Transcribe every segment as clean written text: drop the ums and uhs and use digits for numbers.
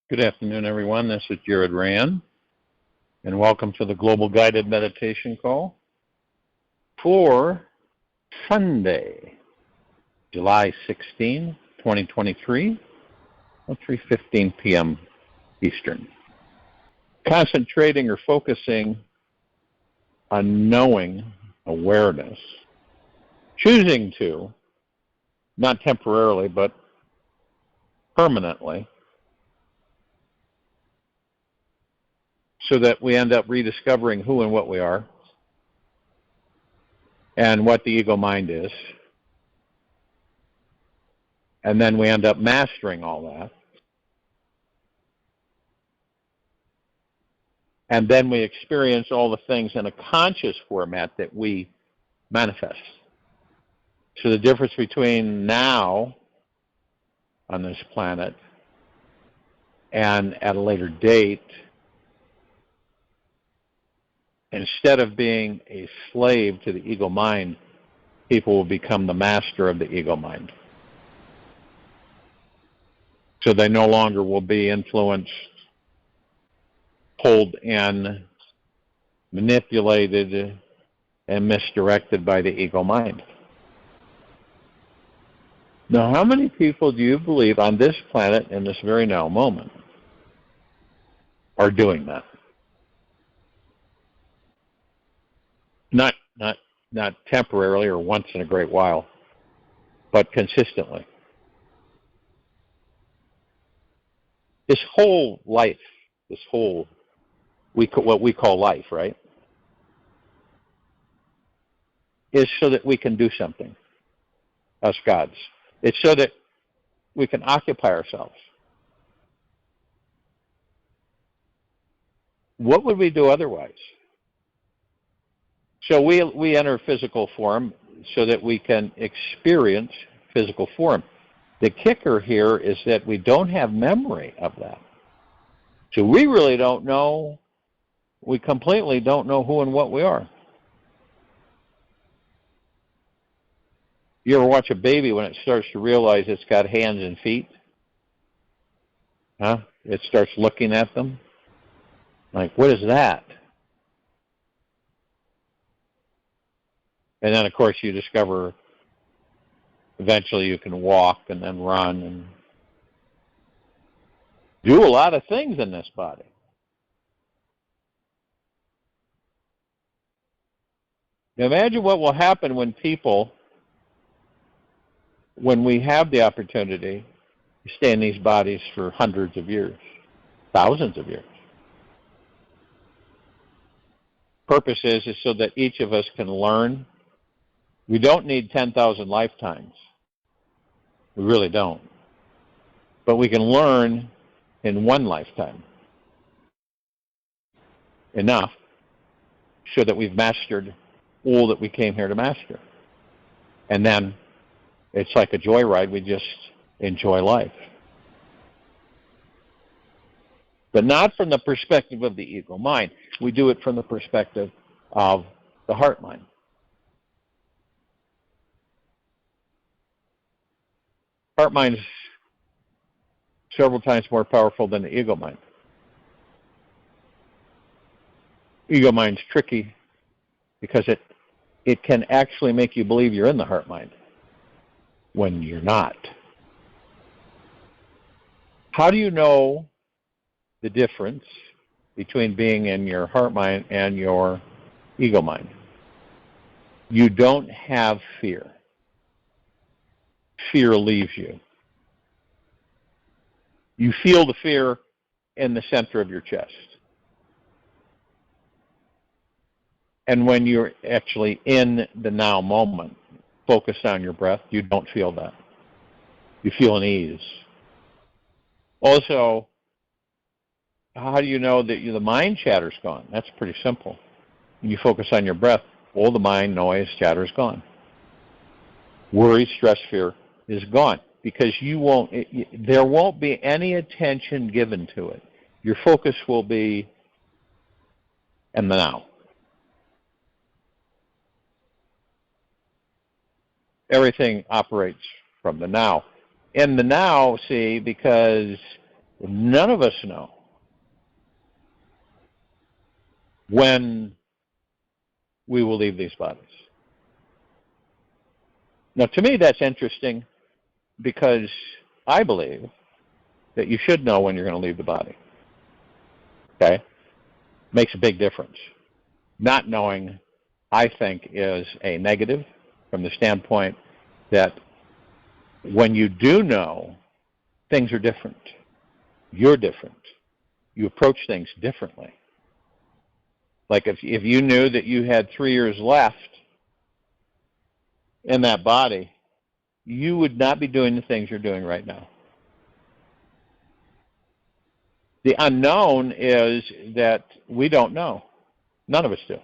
Good afternoon, everyone. This is Jared Rand, and welcome to the Global Guided Meditation Call for Sunday, July 16, 2023, at 3:15 p.m. Eastern. Concentrating or focusing on knowing awareness, choosing to, not temporarily, but permanently, so that we end up rediscovering who and what we are and what the ego mind is. And then we end up mastering all that. And then we experience all the things in a conscious format that we manifest. So the difference between now on this planet and at a later date, instead of being a slave to the ego mind, people will become the master of the ego mind. So they no longer will be influenced, pulled in, manipulated, and misdirected by the ego mind. Now, how many people do you believe on this planet in this very now moment are doing that? Not temporarily or once in a great while, but consistently. This whole life, what we call life, right, is so that we can do something, us gods. It's so that we can occupy ourselves. What would we do otherwise? So we enter physical form so that we can experience physical form. The kicker here is that we don't have memory of that. So we really don't know, we completely don't know who and what we are. You ever watch a baby when it starts to realize it's got hands and feet? Huh? It starts looking at them. Like, what is that? And then, of course, you discover eventually you can walk and then run and do a lot of things in this body. Now imagine what will happen when we have the opportunity to stay in these bodies for hundreds of years, thousands of years. Purpose is so that each of us can learn. We don't need 10,000 lifetimes. We really don't. But we can learn in one lifetime enough so that we've mastered all that we came here to master. And then it's like a joyride. We just enjoy life. But not from the perspective of the ego mind. We do it from the perspective of the heart mind. Heart mind is several times more powerful than the ego mind. Ego mind's tricky because it can actually make you believe you're in the heart mind when you're not. How do you know the difference between being in your heart mind and your ego mind? You don't have fear. Fear leaves you. You feel the fear in the center of your chest. And when you're actually in the now moment, focused on your breath, you don't feel that. You feel an ease. Also, how do you know that the mind chatter's gone? That's pretty simple. When you focus on your breath, all the mind noise, chatter is gone. Worry, stress, fear is gone because there won't be any attention given to it. Your focus will be in the now. Everything operates from the now. In the now, see, because None of us know when we will leave these bodies. Now, to me, that's interesting because I believe that you should know when you're going to leave the body. Okay? Makes a big difference. Not knowing, I think, is a negative from the standpoint that when you do know, things are different. You're different. You approach things differently. Like if you knew that you had 3 years left in that body, you would not be doing the things you're doing right now. The unknown is that we don't know. None of us do.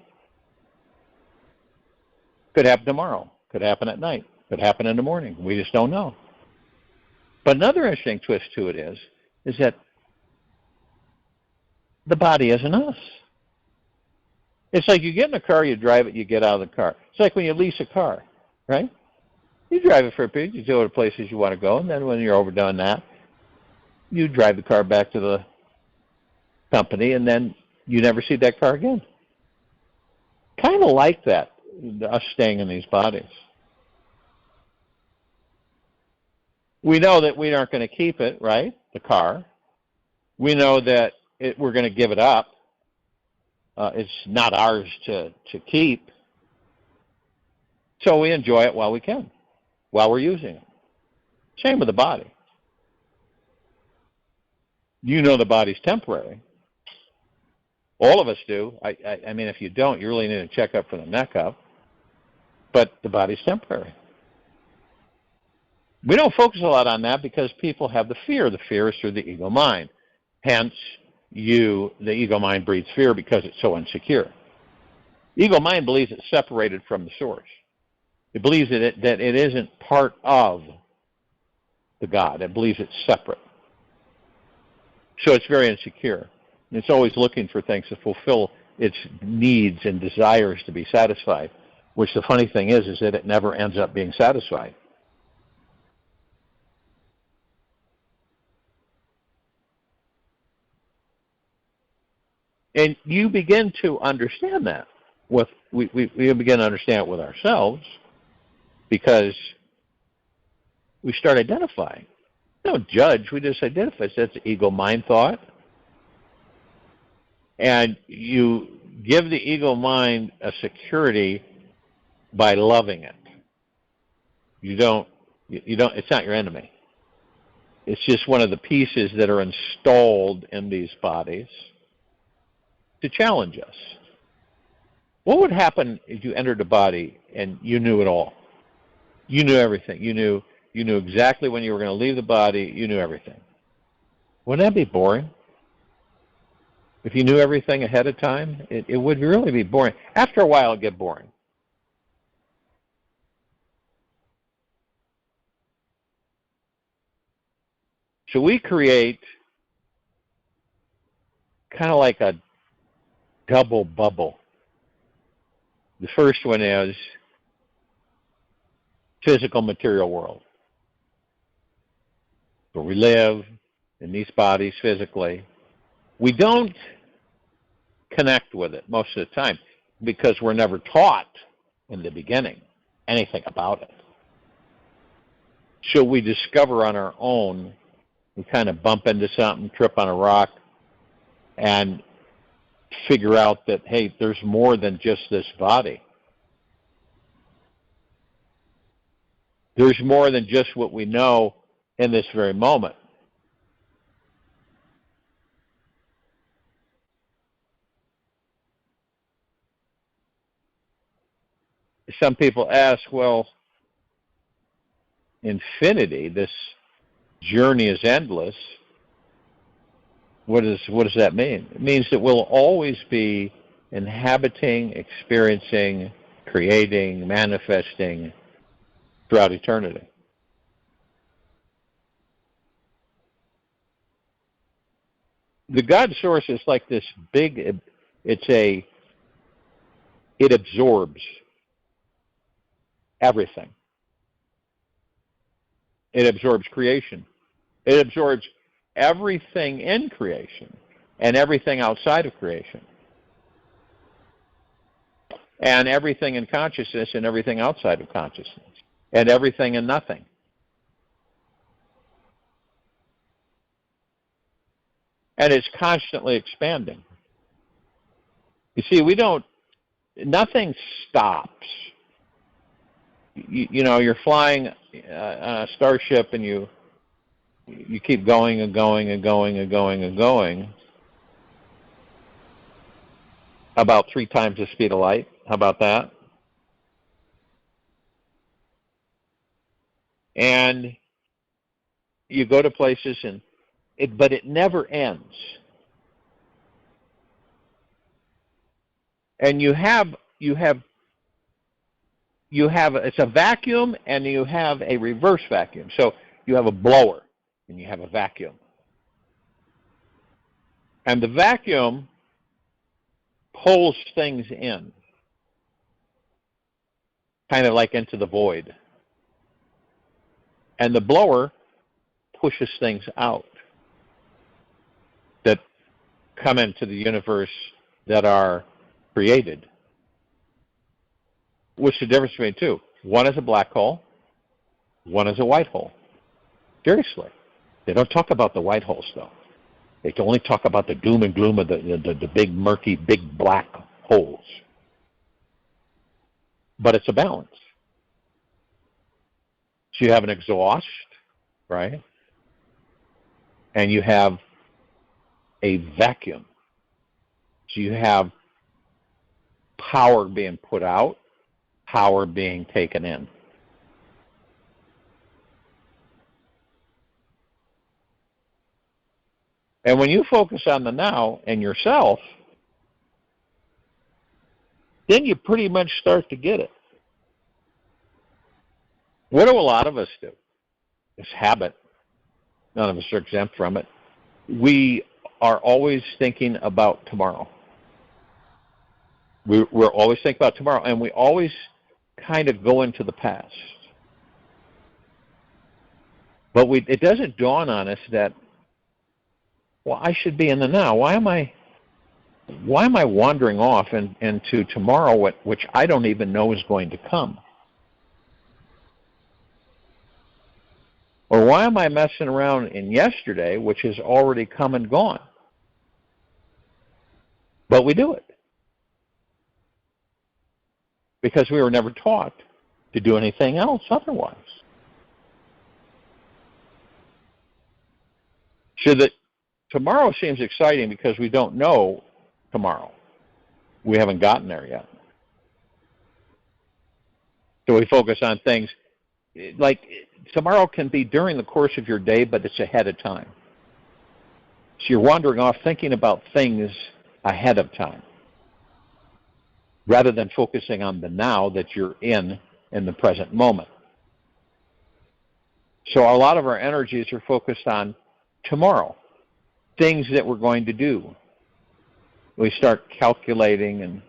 Could happen tomorrow. Could happen at night. Could happen in the morning. We just don't know. But another interesting twist to it is that the body isn't us. It's like you get in a car, you drive it, you get out of the car. It's like when you lease a car, right? You drive it for a period, you go to the places you want to go, and then when you're overdone that, you drive the car back to the company, and then you never see that car again. Kind of like that, us staying in these bodies. We know that we aren't going to keep it, right, the car. We know that we're going to give it up. It's not ours to keep. So we enjoy it while we can, while we're using it. Same with the body. You know the body's temporary. All of us do. I mean, if you don't, you really need to check up from the neck up. But the body's temporary. We don't focus a lot on that because people have the fear. The fear is through the ego mind. Hence, the ego mind breeds fear because it's so insecure. Ego mind believes it's separated from the source. It believes that it isn't part of the God. It believes it's separate. So it's very insecure. And it's always looking for things to fulfill its needs and desires to be satisfied, which the funny thing is that it never ends up being satisfied. And you begin to understand that. We begin to understand it with ourselves because we start identifying. We don't judge, we just identify. So that's ego mind thought. And you give the ego mind a security by loving it. You don't, it's not your enemy. It's just one of the pieces that are installed in these bodies to challenge us. What would happen if you entered a body and you knew it all? You knew everything. You knew exactly when you were going to leave the body. You knew everything. Wouldn't that be boring? If you knew everything ahead of time, it would really be boring. After a while, it'd get boring. So we create kind of like a double bubble. The first one is physical material world, where we live in these bodies physically. We don't connect with it most of the time because we're never taught in the beginning anything about it. So we discover on our own. We kind of bump into something, trip on a rock, and figure out that, hey, there's more than just this body. There's more than just what we know in this very moment. Some people ask, well, infinity, this journey is endless. What does that mean? It means that we'll always be inhabiting, experiencing, creating, manifesting throughout eternity. The God source is like this big, it absorbs everything. It absorbs creation. It absorbs everything in creation and everything outside of creation, and everything in consciousness and everything outside of consciousness, and everything and nothing. And it's constantly expanding. You see, nothing stops. You know, you're flying on a starship and you keep going and going and going and going and going about 3 times the speed of light. How about that? And you go to places but it never ends. And you have it's a vacuum and you have a reverse vacuum. So you have a blower and you have a vacuum. And the vacuum pulls things in, kind of like into the void. And the blower pushes things out that come into the universe that are created. What's the difference between the two? One is a black hole, one is a white hole. Seriously. They don't talk about the white holes, though. They can only talk about the doom and gloom of the big, murky, big black holes. But it's a balance. So you have an exhaust, right? And you have a vacuum. So you have power being put out, power being taken in. And when you focus on the now and yourself, then you pretty much start to get it. What do a lot of us do? It's habit. None of us are exempt from it. We are always thinking about tomorrow. We're always thinking about tomorrow, and we always kind of go into the past. But it doesn't dawn on us that, well, I should be in the now. Why am I wandering off into tomorrow, which I don't even know is going to come? Or why am I messing around in yesterday, which has already come and gone? But we do it. Because we were never taught to do anything else otherwise. So that tomorrow seems exciting because we don't know tomorrow. We haven't gotten there yet. So we focus on things like tomorrow can be during the course of your day, but it's ahead of time. So you're wandering off thinking about things ahead of time, rather than focusing on the now that you're in the present moment. So a lot of our energies are focused on tomorrow, things that we're going to do. We start calculating and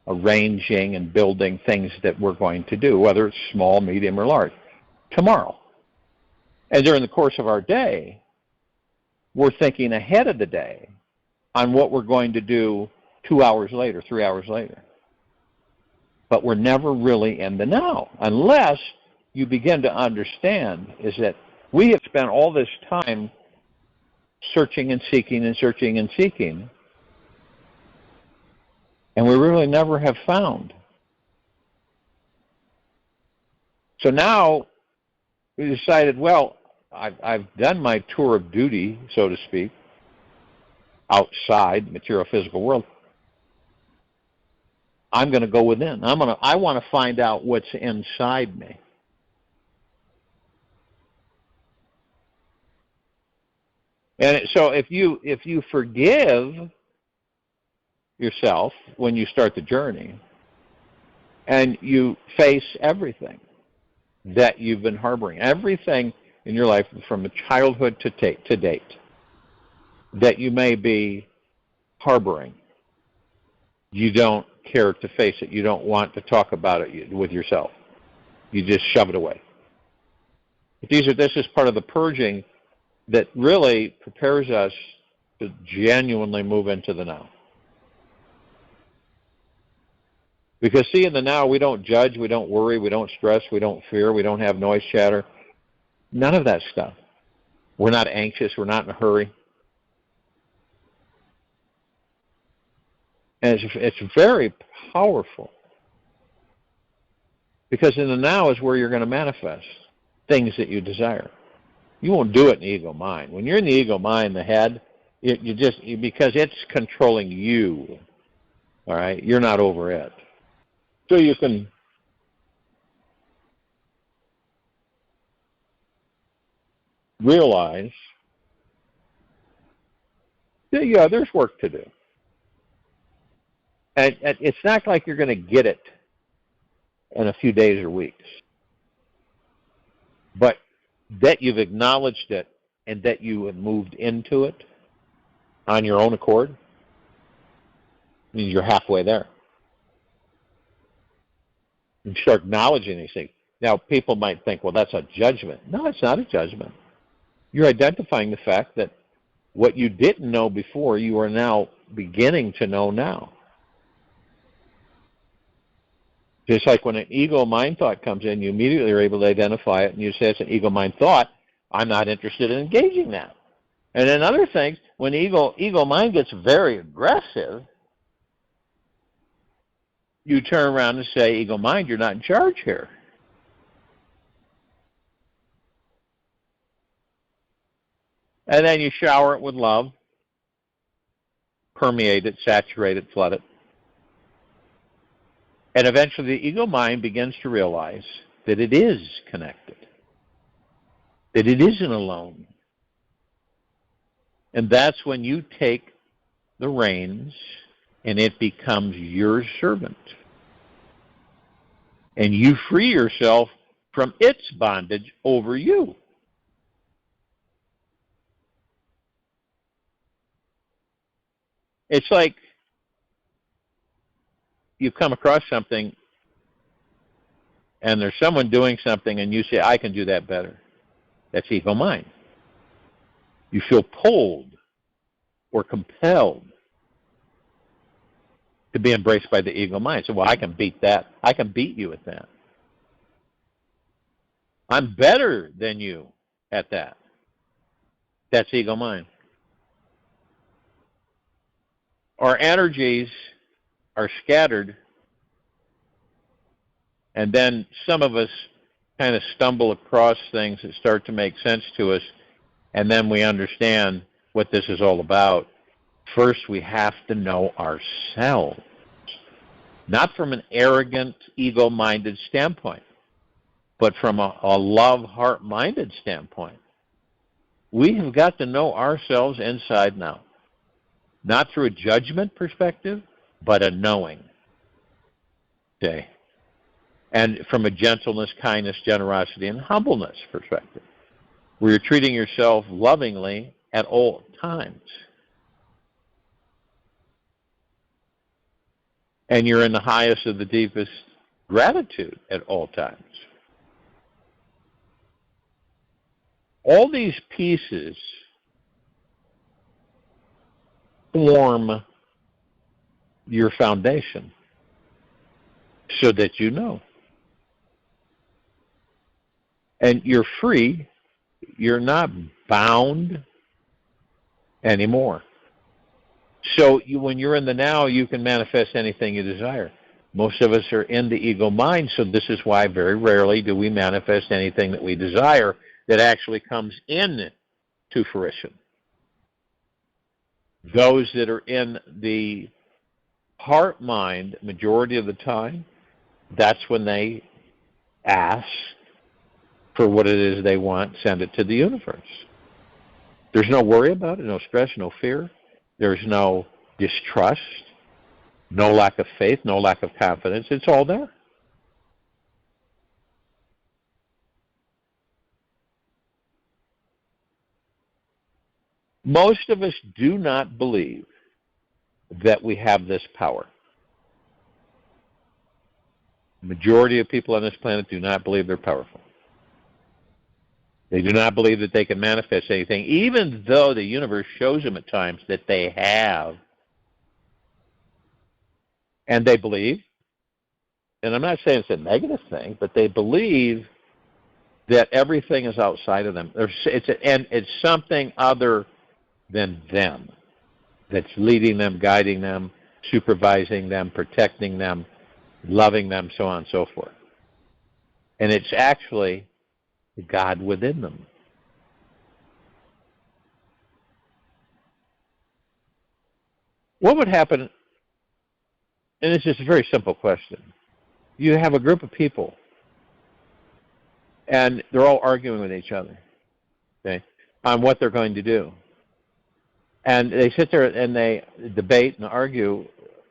arranging and building things that we're going to do, whether it's small, medium, or large, tomorrow. And during the course of our day, we're thinking ahead of the day on what we're going to do 2 hours later, 3 hours later. But we're never really in the now, unless you begin to understand is that we have spent all this time searching and seeking and searching and seeking, and we really never have found. So now we decided, well, I've done my tour of duty, so to speak, outside the material physical world. I'm going to go within. I want to find out what's inside me. And so if you forgive yourself when you start the journey, and you face everything that you've been harboring, everything in your life from childhood to date that you may be harboring, you don't care to face it. You don't want to talk about it with yourself. You just shove it away. This is part of the purging that really prepares us to genuinely move into the now. Because see, in the now, we don't judge, we don't worry, we don't stress, we don't fear, we don't have noise chatter. None of that stuff. We're not anxious, we're not in a hurry. And it's very powerful. Because in the now is where you're going to manifest things that you desire. You won't do it in the ego mind. When you're in the ego mind, the head, because it's controlling you, all right? You're not over it. So you can realize that, yeah, there's work to do. And it's not like you're going to get it in a few days or weeks. But that you've acknowledged it and that you have moved into it on your own accord means you're halfway there. You start acknowledging these things. Now, people might think, well, that's a judgment. No, it's not a judgment. You're identifying the fact that what you didn't know before, you are now beginning to know now. Just like when an ego mind thought comes in, you immediately are able to identify it, and you say it's an ego mind thought. I'm not interested in engaging that. And then other things, when ego mind gets very aggressive, you turn around and say, ego mind, you're not in charge here. And then you shower it with love, permeate it, saturate it, flood it. And eventually the ego mind begins to realize that it is connected, that it isn't alone. And that's when you take the reins and it becomes your servant. And you free yourself from its bondage over you. It's like you come across something and there's someone doing something and you say, I can do that better. That's ego mind. You feel pulled or compelled to be embraced by the ego mind. So, well, I can beat that. I can beat you at that. I'm better than you at that. That's ego mind. Our energies are scattered, and then some of us kind of stumble across things that start to make sense to us, and then we understand what this is all about. First, we have to know ourselves, not from an arrogant, ego-minded standpoint, but from a love, heart-minded standpoint. We have got to know ourselves inside and out, not through a judgment perspective, but a knowing. Okay? And from a gentleness, kindness, generosity, and humbleness perspective, where you're treating yourself lovingly at all times. And you're in the highest of the deepest gratitude at all times. All these pieces form your foundation so that you know. And you're free. You're not bound anymore. So when you're in the now, you can manifest anything you desire. Most of us are in the ego mind, so this is why very rarely do we manifest anything that we desire that actually comes in to fruition. Those that are in the heart mind, majority of the time, that's when they ask for what it is they want, send it to the universe. There's no worry about it, no stress, no fear. There's no distrust, no lack of faith, no lack of confidence. It's all there. Most of us do not believe that we have this power. The majority of people on this planet do not believe they're powerful. They do not believe that they can manifest anything, even though the universe shows them at times that they have. And they believe, and I'm not saying it's a negative thing, but they believe that everything is outside of them. And it's something other than them that's leading them, guiding them, supervising them, protecting them, loving them, so on and so forth. And it's actually God within them. What would happen, and it's just a very simple question. You have a group of people, and they're all arguing with each other, okay, on what they're going to do. And they sit there and they debate and argue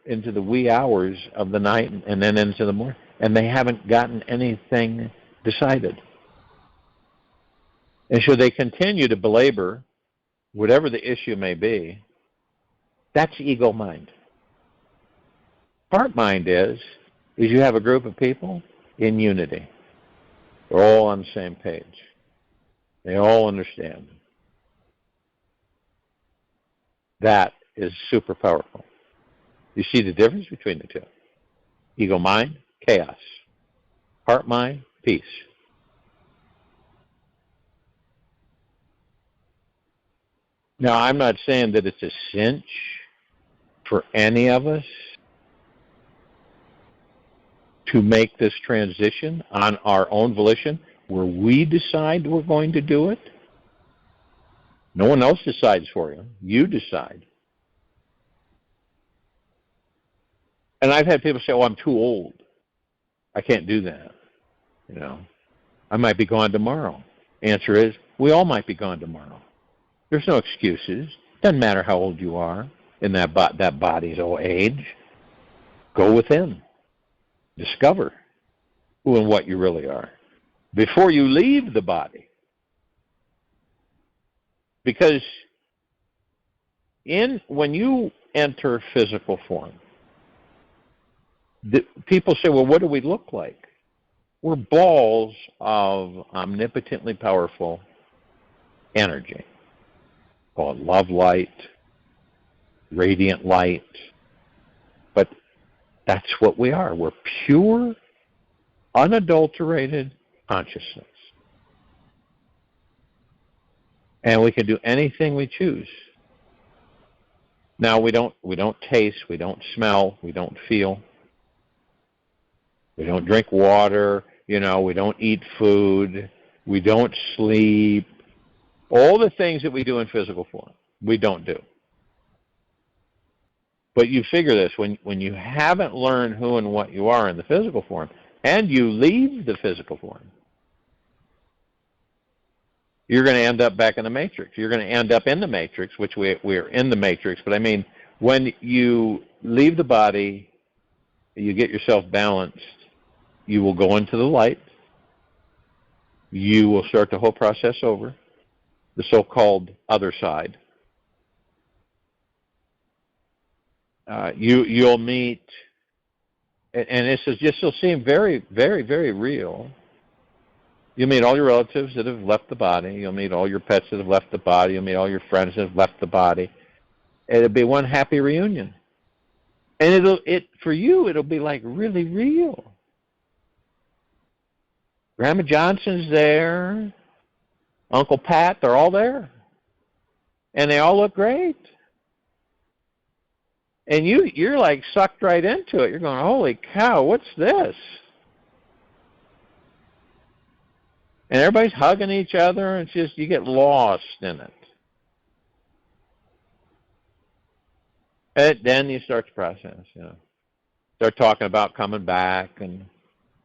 into the wee hours of the night and then into the morning, and they haven't gotten anything decided. And should they continue to belabor whatever the issue may be, that's ego mind. Heart mind is you have a group of people in unity. They're all on the same page. They all understand. That is super powerful. You see the difference between the two. Ego mind, chaos. Heart mind, peace. Now, I'm not saying that it's a cinch for any of us to make this transition on our own volition, where we decide we're going to do it. No one else decides for you. You decide. And I've had people say, "Oh, I'm too old. I can't do that. I might be gone tomorrow." Answer is, we all might be gone tomorrow. There's no excuses. Doesn't matter how old you are in that body's old age. Go within. Discover who and what you really are before you leave the body. Because when you enter physical form, people say, well, what do we look like? We're balls of omnipotently powerful energy called love light, radiant light. But that's what we are. We're pure, unadulterated consciousness. And we can do anything we choose. Now, we don't taste, we don't smell, we don't feel. We don't drink water, we don't eat food, we don't sleep. All the things that we do in physical form, we don't do. But you figure this, when you haven't learned who and what you are in the physical form, and you leave the physical form, you're going to end up back in the matrix. You're going to end up in the matrix, which we're in the matrix. But I mean, when you leave the body, you get yourself balanced, you will go into the light. You will start the whole process over, the so-called other side. You'll meet, and this is just, you'll seem very, very, very real. You'll meet all your relatives that have left the body. You'll meet all your pets that have left the body. You'll meet all your friends that have left the body. It'll be one happy reunion. And for you, it'll be like really real. Grandma Johnson's there. Uncle Pat, they're all there. And they all look great. And you're like sucked right into it. You're going, holy cow, what's this? And everybody's hugging each other, and it's just, you get lost in it. And then you start the process, Start talking about coming back and,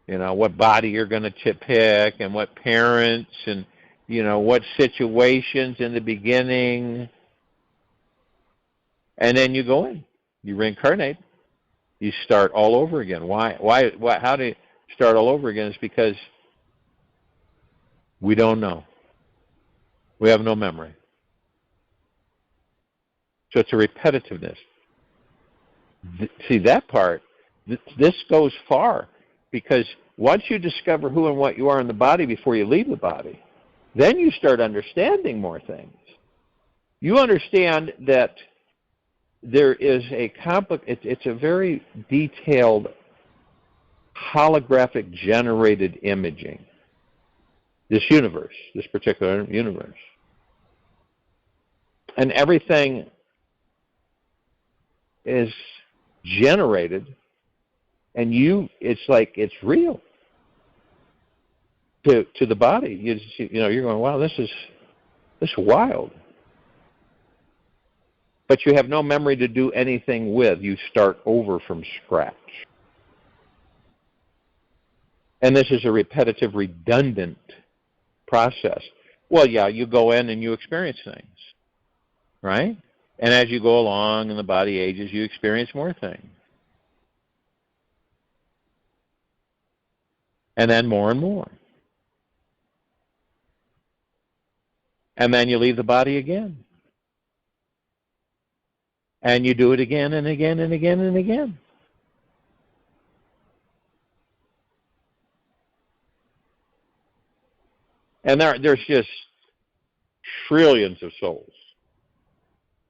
what body you're going to pick and what parents and, what situations in the beginning. And then you go in. You reincarnate. You start all over again. Why? How do you start all over again? It's because we don't know. We have no memory. So it's a repetitiveness. See, that part, this goes far, because once you discover who and what you are in the body before you leave the body, then you start understanding more things. You understand that there is it's a very detailed holographic generated imaging. This universe, this particular universe. And everything is generated, and it's like it's real to the body. You're going, wow, this is wild. But you have no memory to do anything with. You start over from scratch. And this is a repetitive, redundant process. Well, yeah, you go in and you experience things, right? And as you go along and the body ages, you experience more things. And then more and more. And then you leave the body again. And you do it again and again and again and again. And there's just trillions of souls.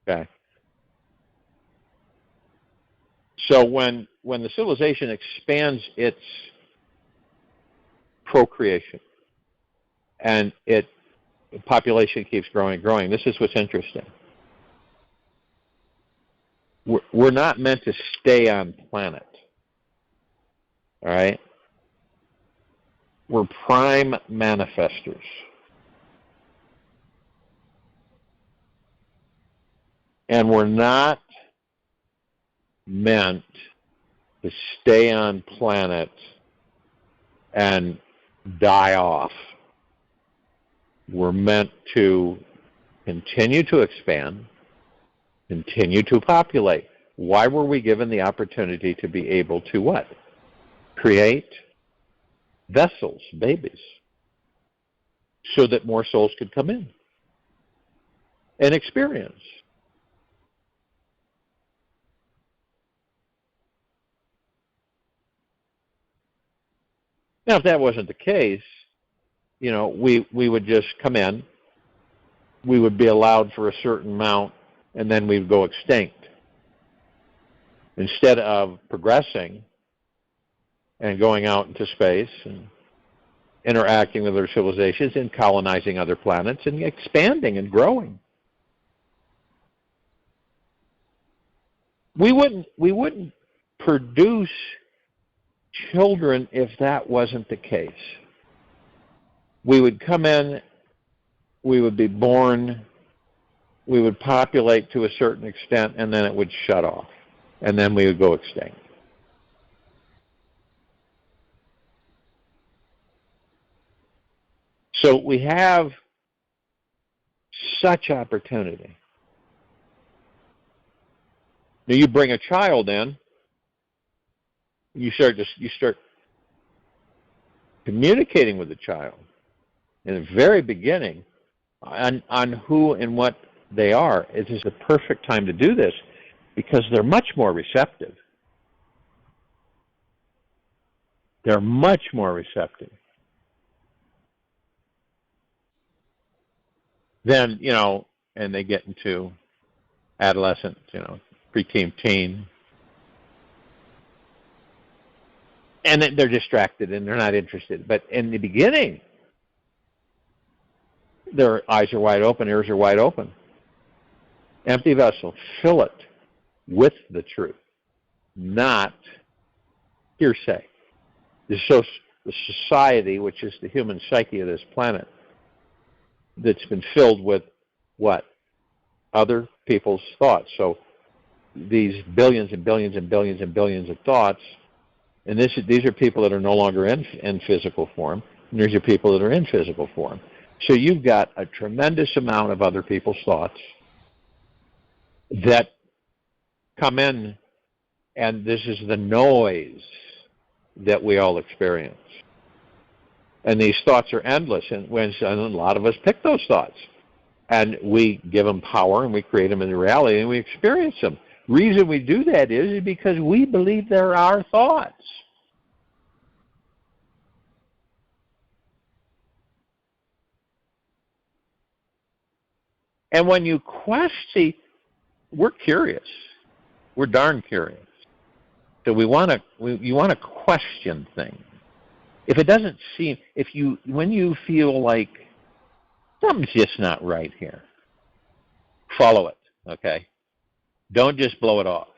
Okay. So when the civilization expands its procreation and the population keeps growing and growing, this is what's interesting. We're not meant to stay on planet. All right? We're prime manifestors. And we're not meant to stay on planet and die off. We're meant to continue to expand, continue to populate. Why were we given the opportunity to be able to what? Create vessels, babies, so that more souls could come in and experience. Now, if that wasn't the case, we would just come in, we would be allowed for a certain amount, and then we would go extinct. Instead of progressing and going out into space and interacting with other civilizations and colonizing other planets and expanding and growing. We wouldn't produce children if that wasn't the case. We would come in, we would be born, we would populate to a certain extent, and then it would shut off. And then we would go extinct. So we have such opportunity. Now you bring a child in, you start communicating with the child in the very beginning on who and what they are. It is the perfect time to do this because they're much more receptive. They're much more receptive. Then, and they get into adolescent, preteen, teen. And they're distracted and they're not interested. But in the beginning, their eyes are wide open, ears are wide open. Empty vessel, fill it with the truth, not hearsay. The society, which is the human psyche of this planet, that's been filled with what? Other people's thoughts. So these billions and billions and billions and billions of thoughts, and these are people that are no longer in physical form, and these are people that are in physical form. So you've got a tremendous amount of other people's thoughts that come in, and this is the noise that we all experience. And these thoughts are endless, and a lot of us pick those thoughts. And we give them power, and we create them into reality, and we experience them. Reason we do that is because we believe they're our thoughts. And when you question, we're curious. We're darn curious. So you want to question things. If it doesn't seem, when you feel like something's just not right here, follow it, okay? Don't just blow it off,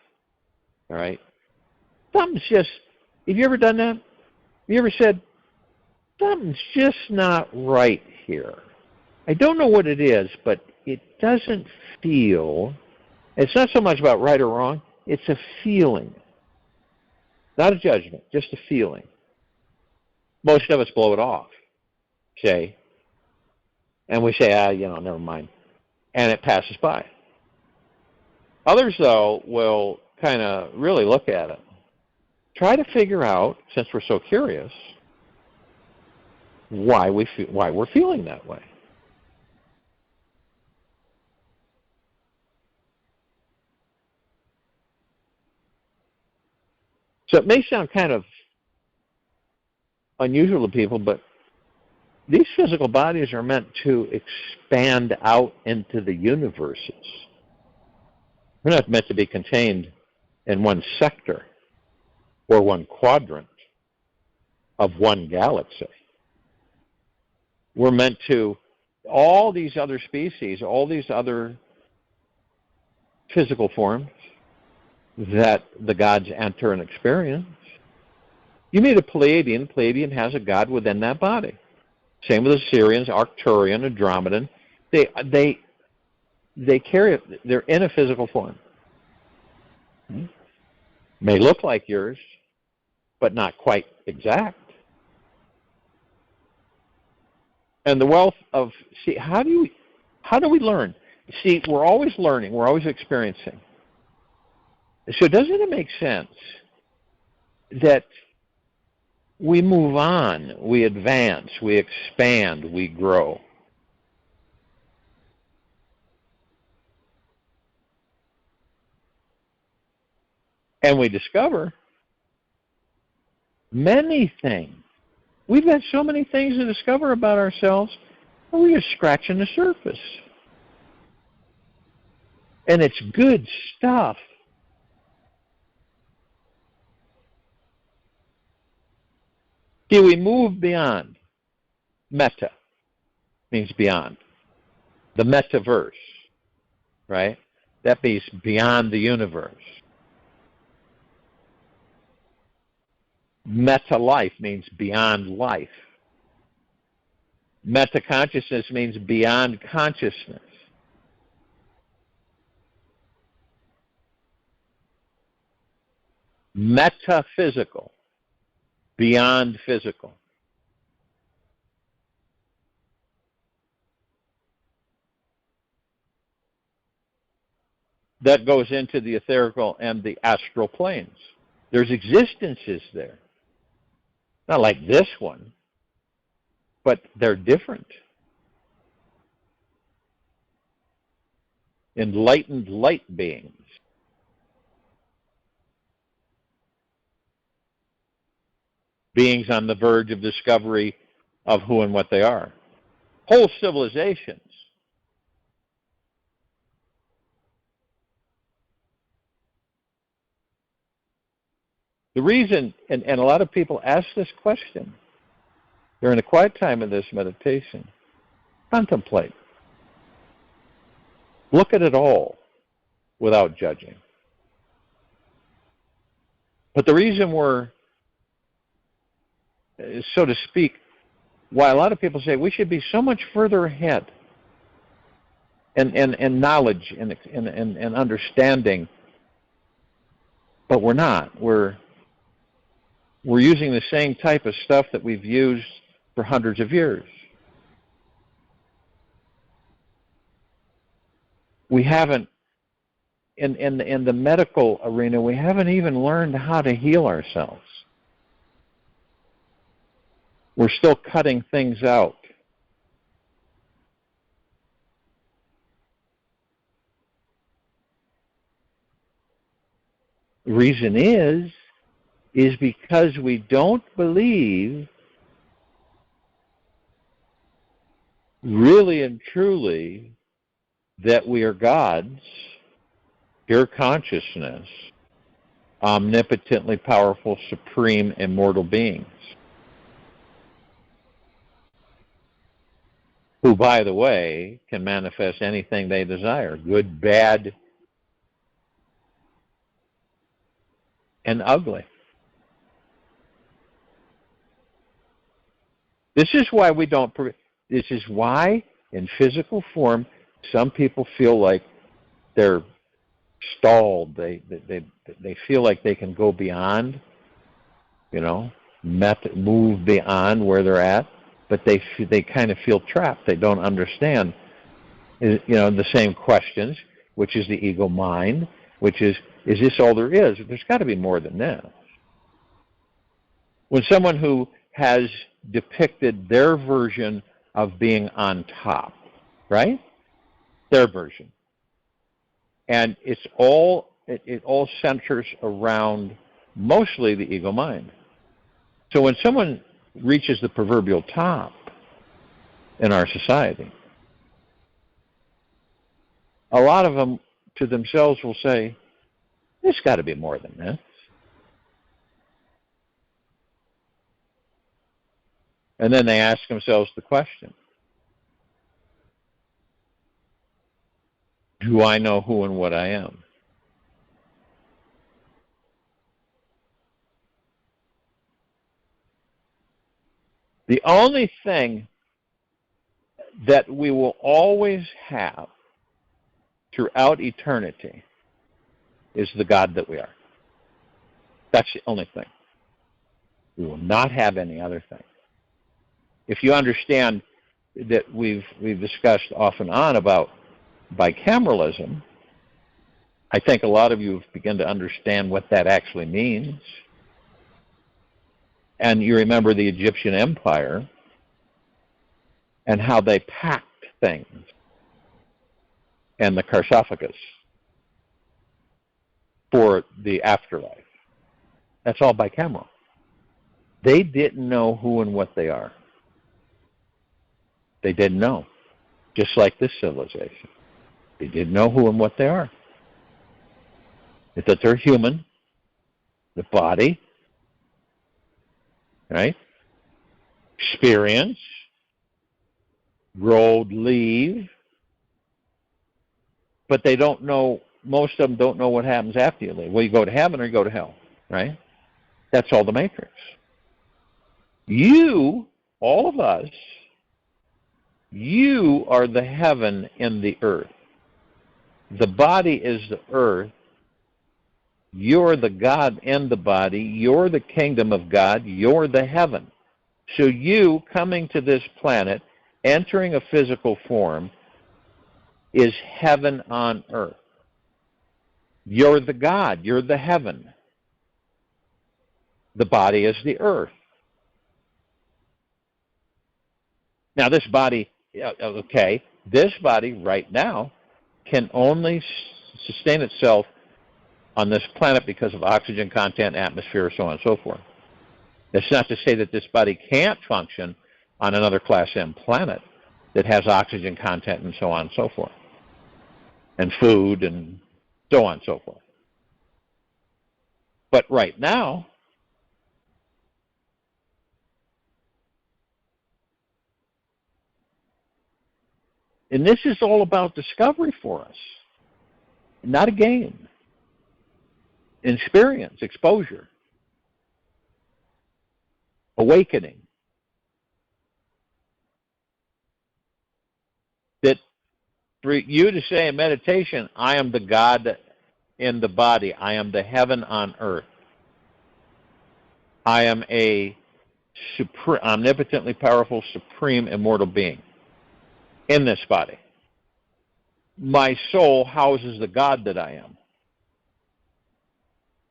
all right? Something's just, have you ever done that? Have you ever said, something's just not right here? I don't know what it is, but it doesn't feel, it's not so much about right or wrong, it's a feeling. Not a judgment, just a feeling. Most of us blow it off, say, and we say, never mind, and it passes by. Others, though, will kind of really look at it. Try to figure out, since we're so curious, why we're feeling that way. So it may sound kind of unusual to people, but these physical bodies are meant to expand out into the universes. We're not meant to be contained in one sector or one quadrant of one galaxy. We're meant to, all these other species, all these other physical forms that the gods enter and experience. You meet a Pleiadian. Pleiadian has a god within that body. Same with the Syrians, Arcturian, Andromedan. They carry it. They're in a physical form. May look like yours, but not quite exact. And the wealth of, how do we learn? See, we're always learning. We're always experiencing. So doesn't it make sense that we move on, we advance, we expand, we grow? And we discover many things. We've got so many things to discover about ourselves, and we're just scratching the surface. And it's good stuff. See, we move beyond. Meta means beyond. The metaverse, right? That means beyond the universe. Meta-life means beyond life. Meta-consciousness means beyond consciousness. Metaphysical, beyond physical. That goes into the etherical and the astral planes. There's existences there. Not like this one, but they're different. Enlightened light beings. Beings on the verge of discovery of who and what they are. Whole civilizations. The reason, and a lot of people ask this question during the quiet time of this meditation, contemplate. Look at it all without judging. But the reason we're, so to speak, why a lot of people say we should be so much further ahead in knowledge and understanding, but we're not. We're using the same type of stuff that we've used for hundreds of years. We haven't, in the medical arena, we haven't even learned how to heal ourselves. We're still cutting things out. The reason is because we don't believe really and truly that we are gods, pure consciousness, omnipotently powerful, supreme, immortal beings, who, by the way, can manifest anything they desire, good, bad, and ugly. This is why we don't, this is why in physical form some people feel like they're stalled. They feel like they can go beyond, move beyond where they're at, but they kind of feel trapped. They don't understand, the same questions, which is the ego mind, which is this all there is? There's got to be more than this. When someone who has depicted their version of being on top, right? Their version. And it all centers around mostly the ego mind. So when someone reaches the proverbial top in our society, a lot of them to themselves will say, there's got to be more than this. And then they ask themselves the question, do I know who and what I am? The only thing that we will always have throughout eternity is the God that we are. That's the only thing. We will not have any other thing. If you understand that we've discussed off and on about bicameralism, I think a lot of you have begun to understand what that actually means. And you remember the Egyptian Empire and how they packed things and the sarcophagus for the afterlife. That's all bicameral. They didn't know who and what they are. They didn't know, just like this civilization. They didn't know who and what they are. It's that they're human, the body, right? Experience, road, leave, but they don't know, most of them don't know what happens after you leave. Well, you go to heaven or you go to hell, right? That's all the matrix. You, all of us, you are the heaven in the earth. The body is the earth. You're the God in the body. You're the kingdom of God. You're the heaven. So you coming to this planet, entering a physical form, is heaven on earth. You're the God. You're the heaven. The body is the earth. Now this body, okay, this body right now can only sustain itself on this planet because of oxygen content, atmosphere, so on and so forth. That's not to say that this body can't function on another Class M planet that has oxygen content and so on and so forth, and food and so on and so forth. But right now, and this is all about discovery for us, not a game. Experience, exposure, awakening. That for you to say in meditation, I am the God in the body, I am the heaven on earth, I am a omnipotently powerful, supreme, immortal being in this body. My soul houses the God that I am.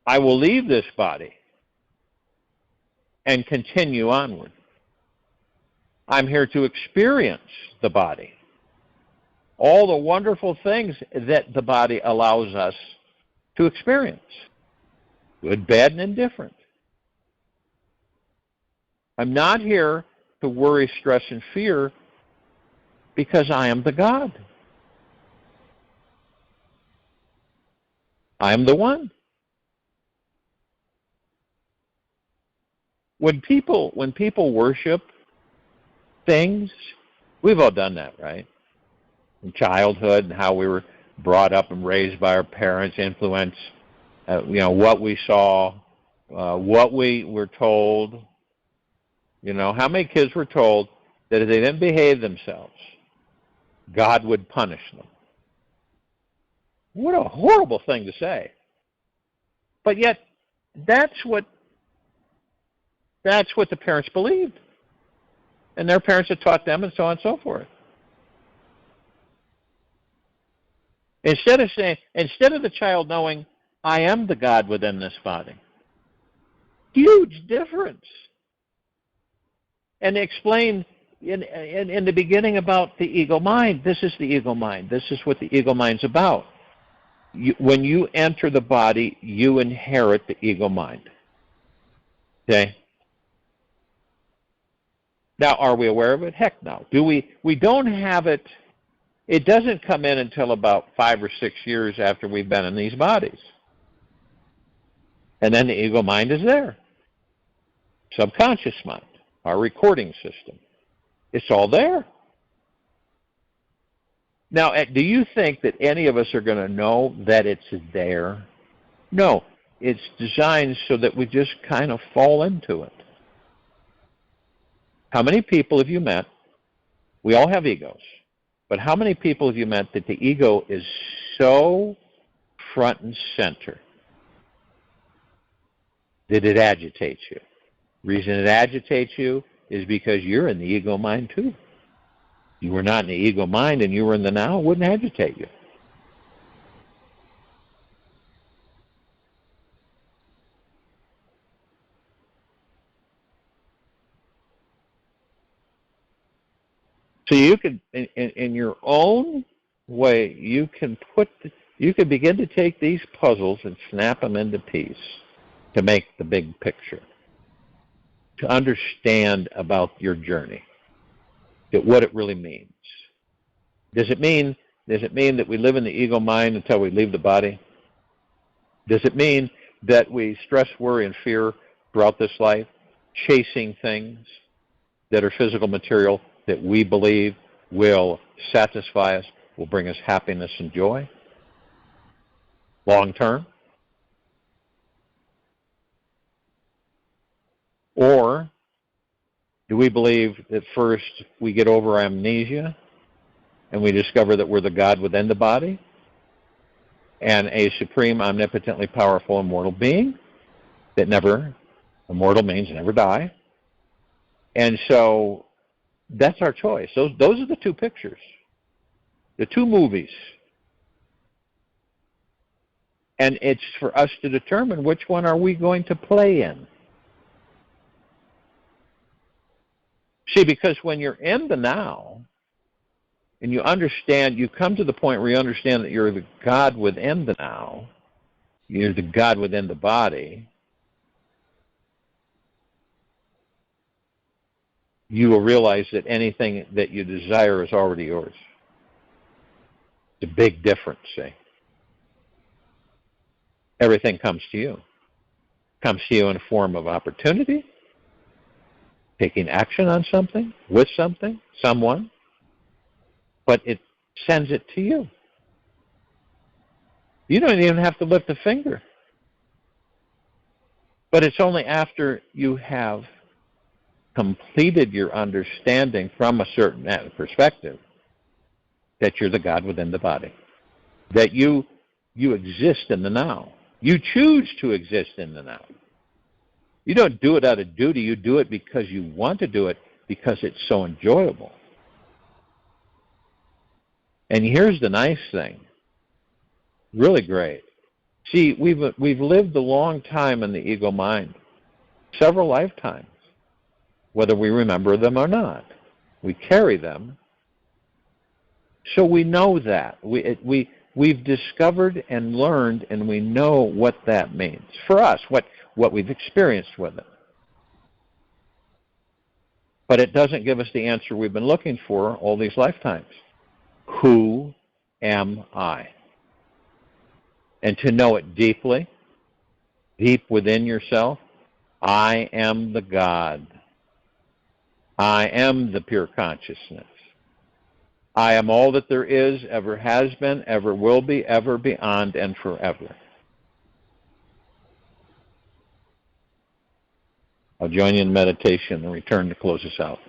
I will leave this body and continue onward. I'm here to experience the body. All the wonderful things that the body allows us to experience. Good, bad, and indifferent. I'm not here to worry, stress, and fear because I am the God. I'm the one. When people worship things, we've all done that, right? In childhood, and how we were brought up and raised by our parents, influence, what we saw, what we were told. How many kids were told that if they didn't behave themselves, God would punish them? What a horrible thing to say. But yet, that's what the parents believed. And their parents had taught them, and so on and so forth. Instead of the child knowing, I am the God within this body. Huge difference. And explain in the beginning about the ego mind. This is the ego mind. This is what the ego mind's about. When you enter the body, you inherit the ego mind. Okay? Now, are we aware of it? Heck no. We don't have it. It doesn't come in until about 5 or 6 years after we've been in these bodies. And then the ego mind is there. Subconscious mind, our recording system. It's all there. Now, do you think that any of us are going to know that it's there? No. It's designed so that we just kind of fall into it. How many people have you met? We all have egos. But how many people have you met that the ego is so front and center that it agitates you? The reason it agitates you is because you're in the ego mind too. If you were not in the ego mind and you were in the now, it wouldn't agitate you. So you can, in your own way, you can begin to take these puzzles and snap them into piece to make the big picture, to understand about your journey, what it really means. Does it mean that we live in the ego mind until we leave the body? Does it mean that we stress, worry, and fear throughout this life, chasing things that are physical material that we believe will satisfy us, will bring us happiness and joy long term? Or do we believe that first we get over amnesia and we discover that we're the God within the body and a supreme, omnipotently powerful, immortal being that immortal means never die? And so that's our choice. Those are the two pictures, the two movies. And it's for us to determine which one are we going to play in. See, because when you're in the now, and you come to the point where you understand that you're the God within the now, you're the God within the body, you will realize that anything that you desire is already yours. It's a big difference, see. Everything comes to you. Comes to you in a form of opportunity, taking action on something, with something, someone, but it sends it to you. You don't even have to lift a finger. But it's only after you have completed your understanding from a certain perspective that you're the God within the body, that you exist in the now. You choose to exist in the now. You don't do it out of duty. You do it because you want to do it, because it's so enjoyable. And here's the nice thing, really great. See, we've lived a long time in the ego mind, several lifetimes, whether we remember them or not. We carry them. So we know that. We've discovered and learned, and we know what that means. For us, what we've experienced with it. But it doesn't give us the answer we've been looking for all these lifetimes. Who am I? and to know it deeply, deep within yourself. I am the God. I am the pure consciousness. I am all that there is, ever has been, ever will be, ever beyond, and forever. I'll join you in meditation and return to close us out.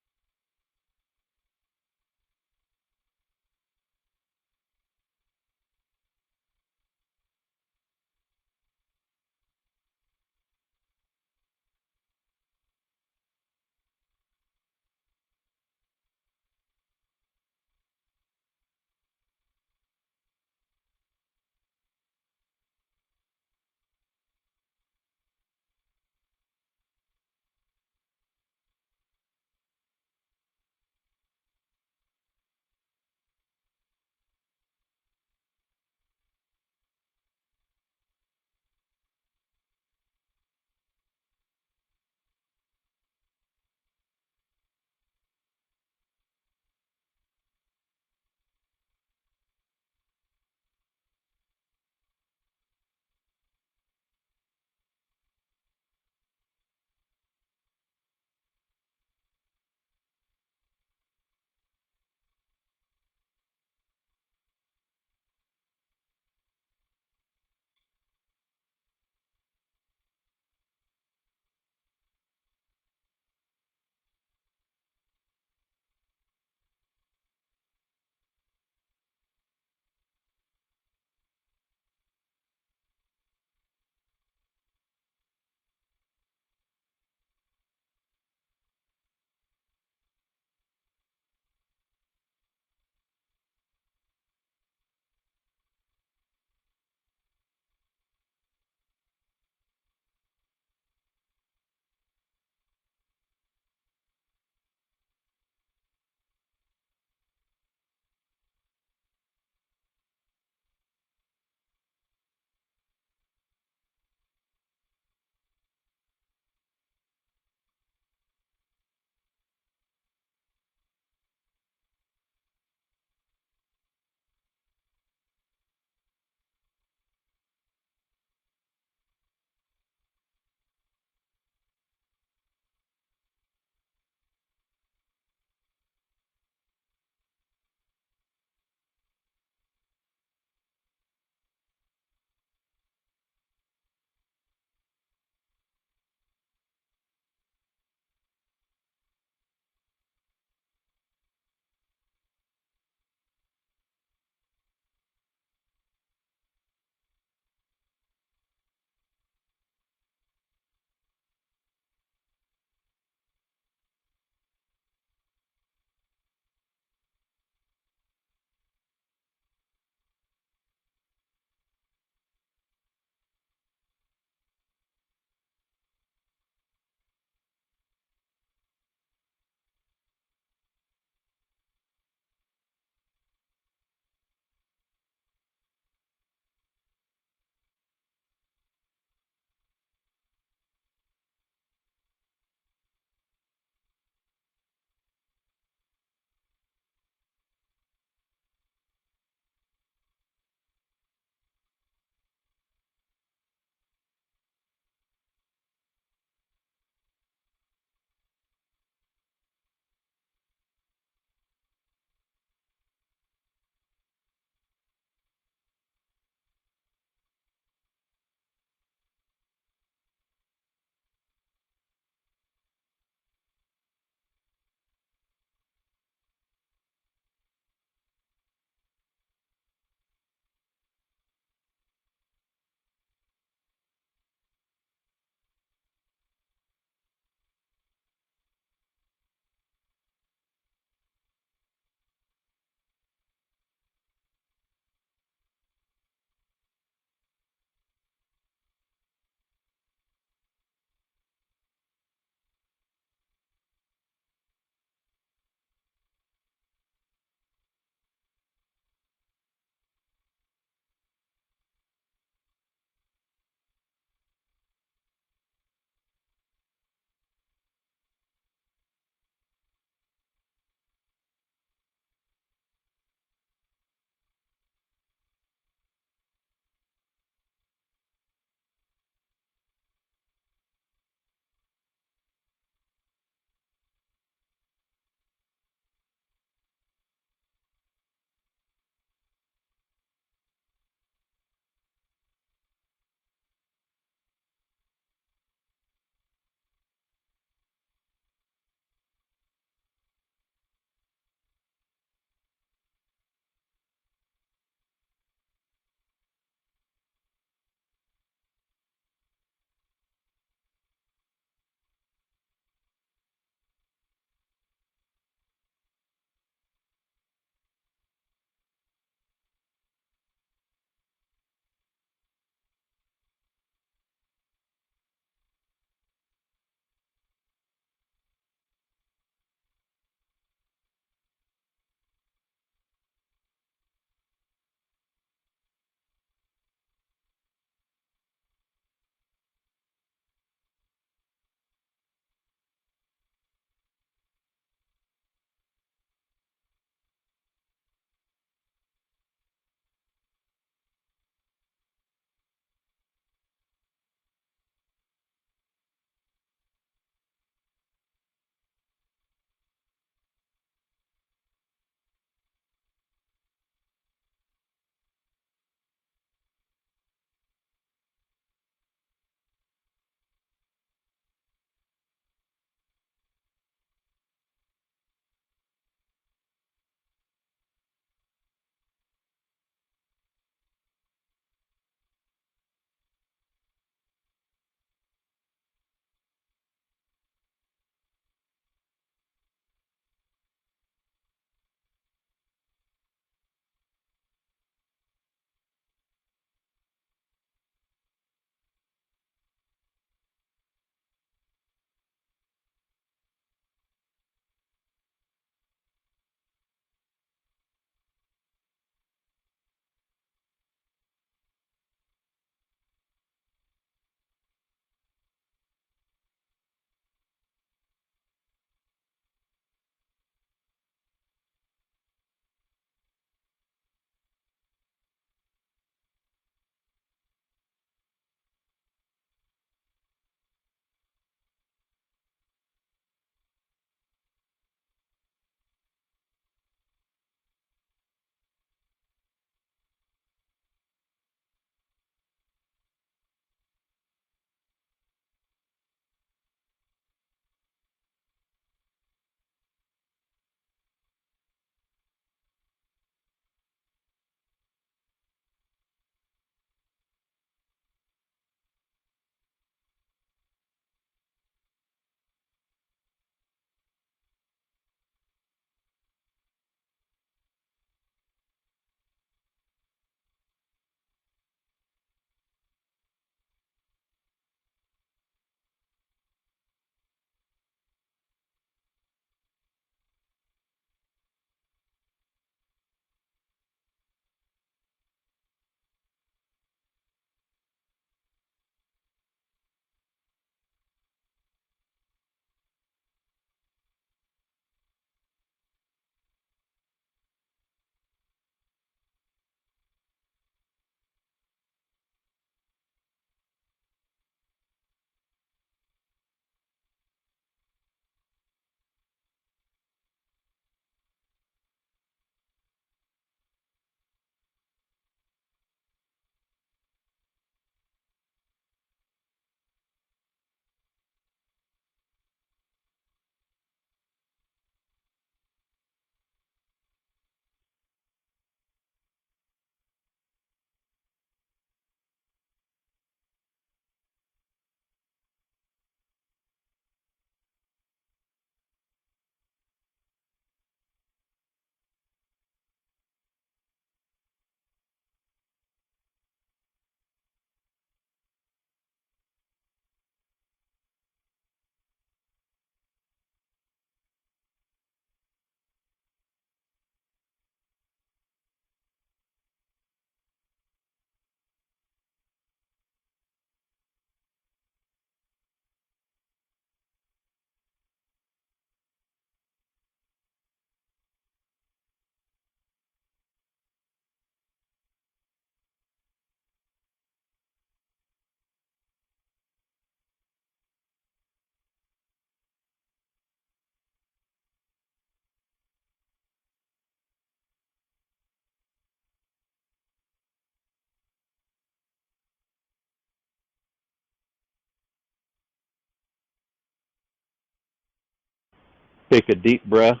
Take a deep breath,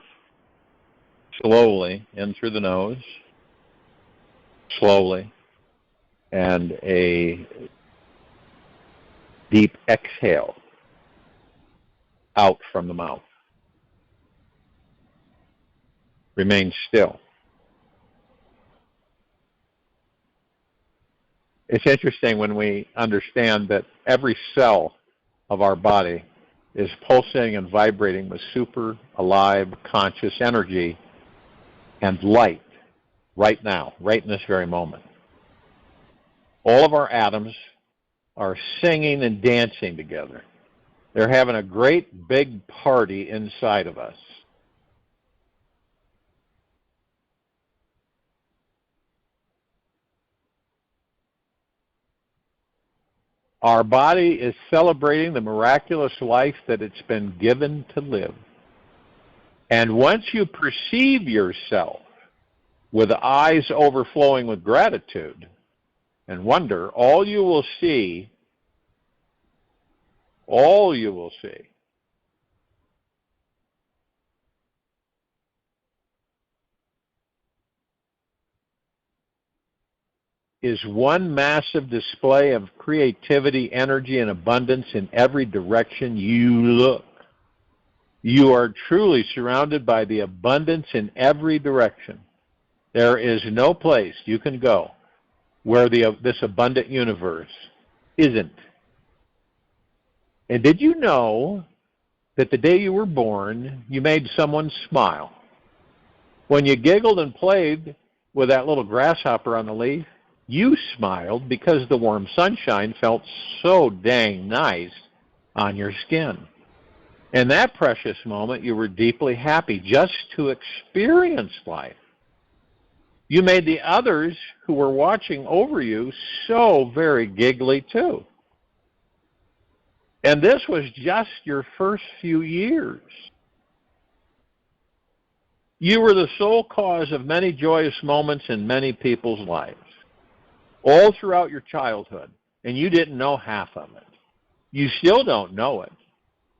slowly, in through the nose, slowly, and a deep exhale out from the mouth. Remain still. It's interesting when we understand that every cell of our body is pulsating and vibrating with super alive conscious energy and light right now, right in this very moment. All of our atoms are singing and dancing together. They're having a great big party inside of us. Our body is celebrating the miraculous life that it's been given to live. And once you perceive yourself with eyes overflowing with gratitude and wonder, all you will see is one massive display of creativity, energy, and abundance in every direction you look. You are truly surrounded by the abundance in every direction. There is no place you can go where this abundant universe isn't. And did you know that the day you were born, you made someone smile? When you giggled and played with that little grasshopper on the leaf, you smiled because the warm sunshine felt so dang nice on your skin. In that precious moment, you were deeply happy just to experience life. You made the others who were watching over you so very giggly too. And this was just your first few years. You were the sole cause of many joyous moments in many people's lives, all throughout your childhood, and you didn't know half of it. You still don't know it,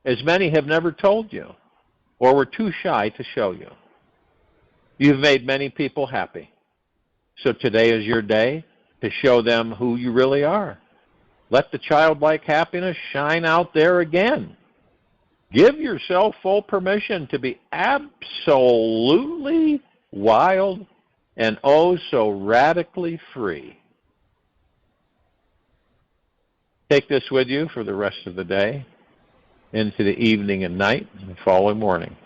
as many have never told you, or were too shy to show you. You've made many people happy. So today is your day to show them who you really are. Let the childlike happiness shine out there again. Give yourself full permission to be absolutely wild and oh so radically free. Take this with you for the rest of the day, into the evening and night, and the following morning.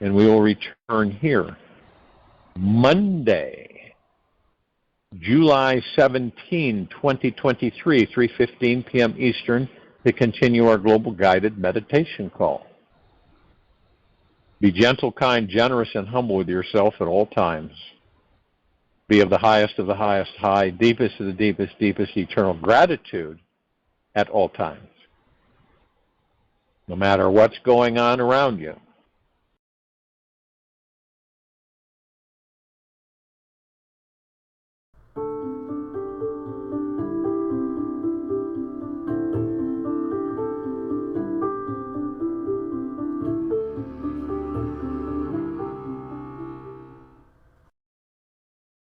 And we will return here Monday, July 17, 2023, 3:15 p.m. Eastern, to continue our global guided meditation call. Be gentle, kind, generous, and humble with yourself at all times. Be of the highest high, deepest of the deepest eternal gratitude at all times. No matter what's going on around you,